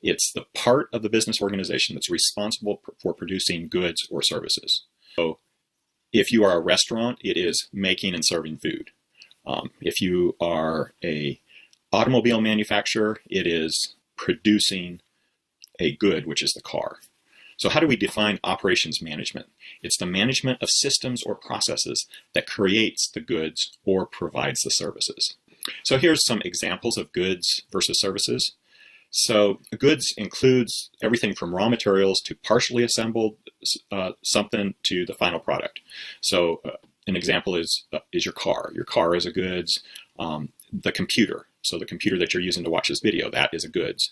It's the part of the business organization that's responsible for producing goods or services. So if you are a restaurant, it is making and serving food. If you are a automobile manufacturer, it is producing a good, which is the car. So how do we define operations management? It's the management of systems or processes that creates the goods or provides the services. So here's some examples of goods versus services. So goods includes everything from raw materials to partially assembled something to the final product. So an example is your car. Your car is a goods. The computer. So the computer that you're using to watch this video, that is a goods.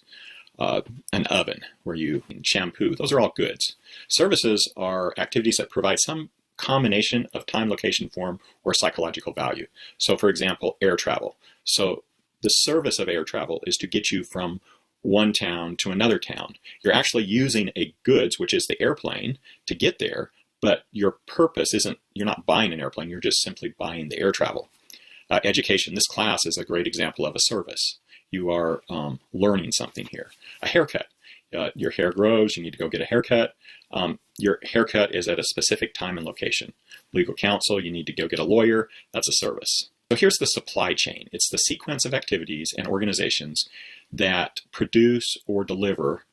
An oven where you shampoo, those are all goods. Services are activities that provide some combination of time, location, form, or psychological value. So for example, air travel. So the service of air travel is to get you from one town to another town. You're actually using a goods, which is the airplane, to get there, but your purpose isn't, you're not buying an airplane, you're just simply buying the air travel. Education, this class is a great example of a service. You are learning something here. A haircut. Your hair grows, you need to go get a haircut. Your haircut is at a specific time and location. Legal counsel, you need to go get a lawyer, that's a service. So here's the supply chain. It's the sequence of activities and organizations that produce or deliver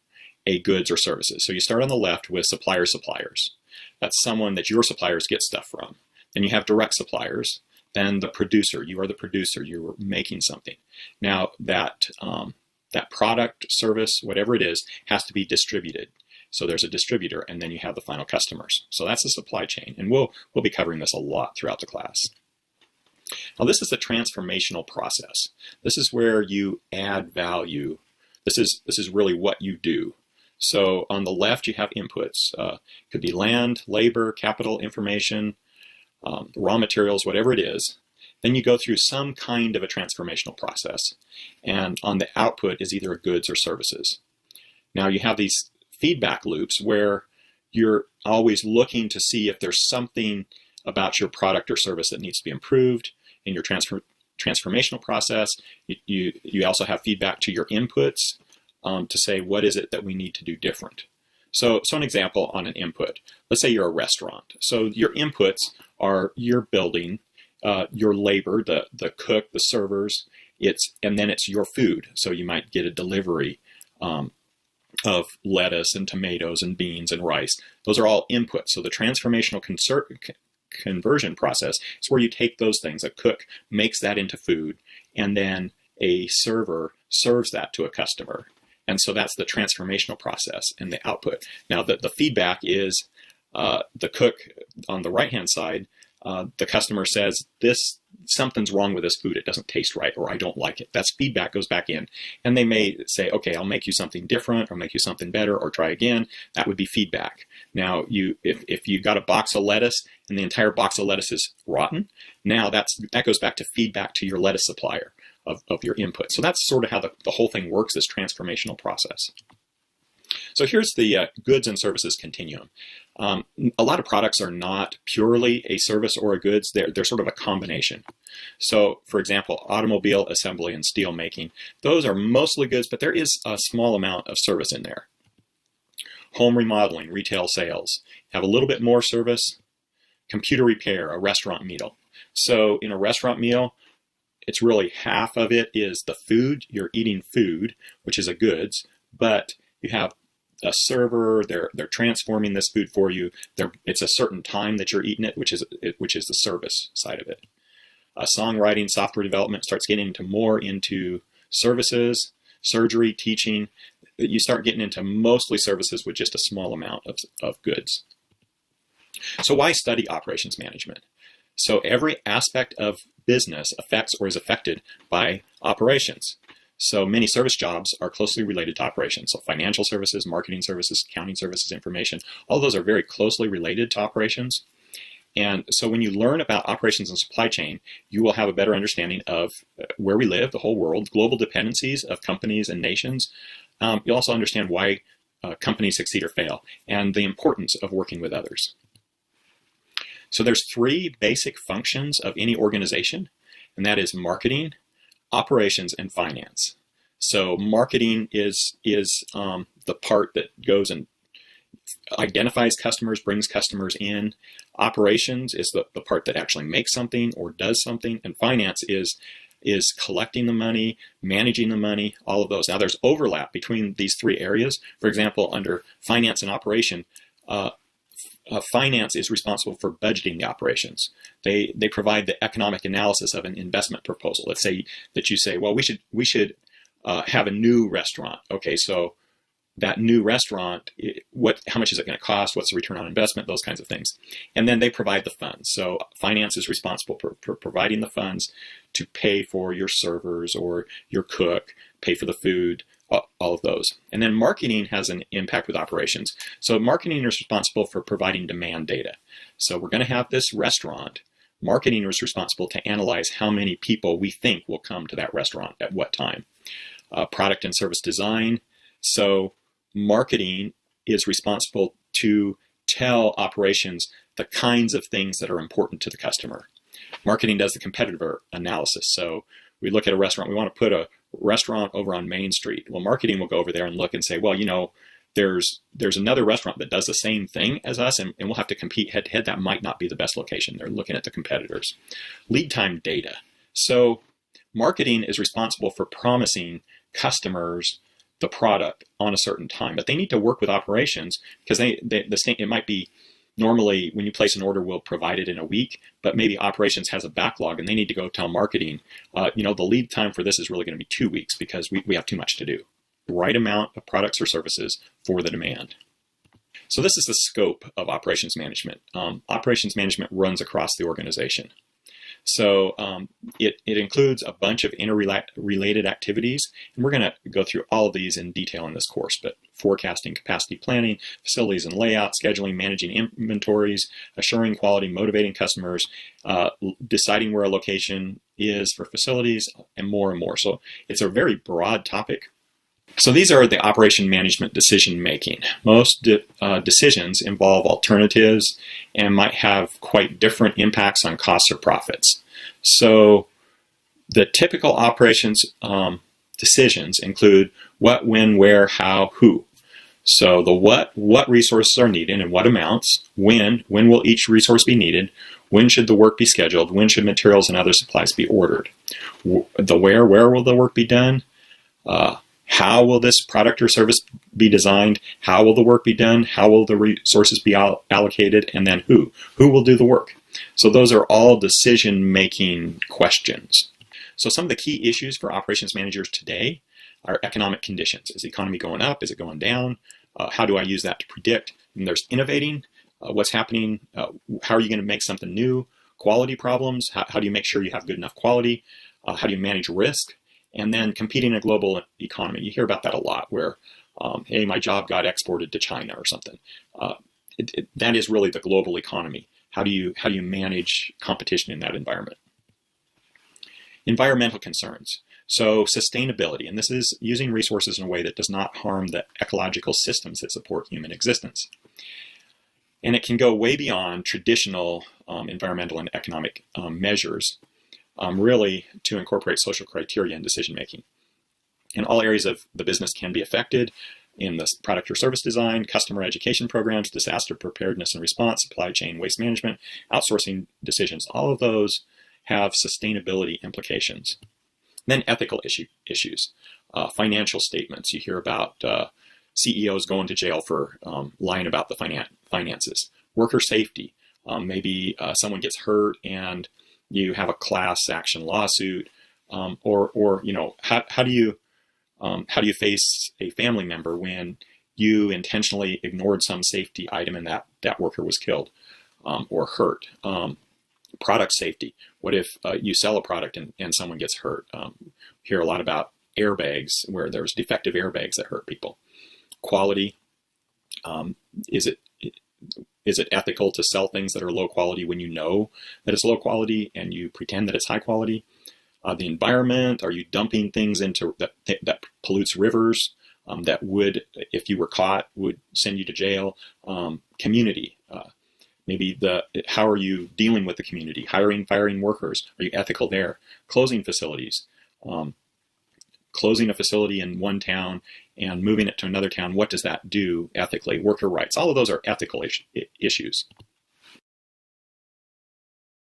a goods or services. So you start on the left with suppliers. That's someone that your suppliers get stuff from. Then you have direct suppliers. Then the producer, you are the producer, you're making something. Now that product, service, whatever it is, has to be distributed. So there's a distributor, and then you have the final customers. So that's the supply chain, and we'll be covering this a lot throughout the class. Now this is the transformational process. This is where you add value. This is really what you do. So on the left you have inputs. Could be land, labor, capital, information, raw materials, whatever it is. Then you go through some kind of a transformational process. And on the output is either goods or services. Now you have these feedback loops where you're always looking to see if there's something about your product or service that needs to be improved in your transformational process. You also have feedback to your inputs to say, what is it that we need to do different? So an example on an input, let's say you're a restaurant. So your inputs are your building, your labor, the cook, the servers, and then it's your food. So you might get a delivery of lettuce and tomatoes and beans and rice. Those are all inputs. So the transformational conversion process is where you take those things. A cook makes that into food, and then a server serves that to a customer. And so that's the transformational process and the output. Now the feedback is the cook on the right-hand side, the customer says, something's wrong with this food. It doesn't taste right, or I don't like it. That's feedback goes back in. And they may say, okay, I'll make you something different, or make you something better, or try again. That would be feedback. Now, if you got a box of lettuce and the entire box of lettuce is rotten, now that goes back to feedback to your lettuce supplier of your input. So that's sort of how the whole thing works, this transformational process. So here's the goods and services continuum. A lot of products are not purely a service or a goods. They're sort of a combination. So for example, automobile assembly and steel making, those are mostly goods, but there is a small amount of service in there. Home remodeling, retail sales, have a little bit more service. Computer repair, a restaurant meal. So in a restaurant meal, it's really half of it is the food. You're eating food, which is a goods, but you have a server, they're transforming this food for you. It's a certain time that you're eating it, which is the service side of it. Songwriting, software development starts getting into services, surgery, teaching. You start getting into mostly services with just a small amount of goods. So why study operations management? So every aspect of business affects or is affected by operations. So many service jobs are closely related to operations. So financial services, marketing services, accounting services, information, all those are very closely related to operations. And so when you learn about operations and supply chain, you will have a better understanding of where we live, the whole world, global dependencies of companies and nations. You'll also understand why companies succeed or fail, and the importance of working with others. So there's three basic functions of any organization, and that is marketing, operations, and finance. So marketing is the part that goes and identifies customers, brings customers in. Operations is the part that actually makes something or does something, and finance is collecting the money, managing the money, all of those. Now there's overlap between these three areas. For example, under finance and operation, finance is responsible for budgeting the operations. They provide the economic analysis of an investment proposal. Let's say that you say, well, we should have a new restaurant. Okay, so that new restaurant, how much is it going to cost? What's the return on investment? Those kinds of things. And then they provide the funds. So finance is responsible for providing the funds to pay for your servers or your cook, pay for the food, all of those. And then marketing has an impact with operations. So marketing is responsible for providing demand data. So we're going to have this restaurant. Marketing is responsible to analyze how many people we think will come to that restaurant at what time. Product and service design. So marketing is responsible to tell operations the kinds of things that are important to the customer. Marketing does the competitor analysis. So we look at a restaurant, we want to put a restaurant over on Main Street. Well, marketing will go over there and look and say, well, there's another restaurant that does the same thing as us, and we'll have to compete head to head. That might not be the best location. They're looking at the competitors. Lead time data. So marketing is responsible for promising customers the product on a certain time, but they need to work with operations because it might be normally when you place an order, we'll provide it in a week, but maybe operations has a backlog and they need to go tell marketing, the lead time for this is really going to be 2 weeks because we have too much to do. Right amount of products or services for the demand. So this is the scope of operations management. Operations management runs across the organization. So it includes a bunch of interrelated activities, and we're going to go through all of these in detail in this course, but forecasting, capacity planning, facilities and layout, scheduling, managing inventories, assuring quality, motivating customers, deciding where a location is for facilities, and more and more. So it's a very broad topic. So these are the operation management decision making. Most decisions involve alternatives and might have quite different impacts on costs or profits. So the typical operations decisions include what, when, where, how, who. So the what resources are needed and what amounts, when will each resource be needed, when should the work be scheduled, when should materials and other supplies be ordered, the where will the work be done, how will this product or service be designed? How will the work be done? How will the resources be allocated? And then who will do the work? So those are all decision-making questions. So some of the key issues for operations managers today are economic conditions. Is the economy going up? Is it going down? How do I use that to predict? And there's innovating. What's happening? How are you going to make something new? Quality problems. How do you make sure you have good enough quality? How do you manage risk? And then competing in a global economy. You hear about that a lot where, hey, my job got exported to China or something. That is really the global economy. How do you manage competition in that environment? Environmental concerns. So sustainability, and this is using resources in a way that does not harm the ecological systems that support human existence. And it can go way beyond traditional environmental and economic measures. Really to incorporate social criteria in decision making. And all areas of the business can be affected in the product or service design, customer education programs, disaster preparedness and response, supply chain, waste management, outsourcing decisions. All of those have sustainability implications. Then ethical issues, financial statements. You hear about CEOs going to jail for lying about the finances. Worker safety. Maybe someone gets hurt and you have a class action lawsuit, or how do you face a family member when you intentionally ignored some safety item and that worker was killed or hurt? Product safety. What if you sell a product and someone gets hurt? Hear a lot about airbags where there's defective airbags that hurt people. Quality. Is it ethical to sell things that are low quality when you know that it's low quality and you pretend that it's high quality? The environment, are you dumping things into that pollutes rivers that would, if you were caught, would send you to jail? Community, maybe how are you dealing with the community? Hiring, firing workers, are you ethical there? Closing facilities. closing a facility in one town and moving it to another town, what does that do ethically? Worker rights, all of those are ethical issues.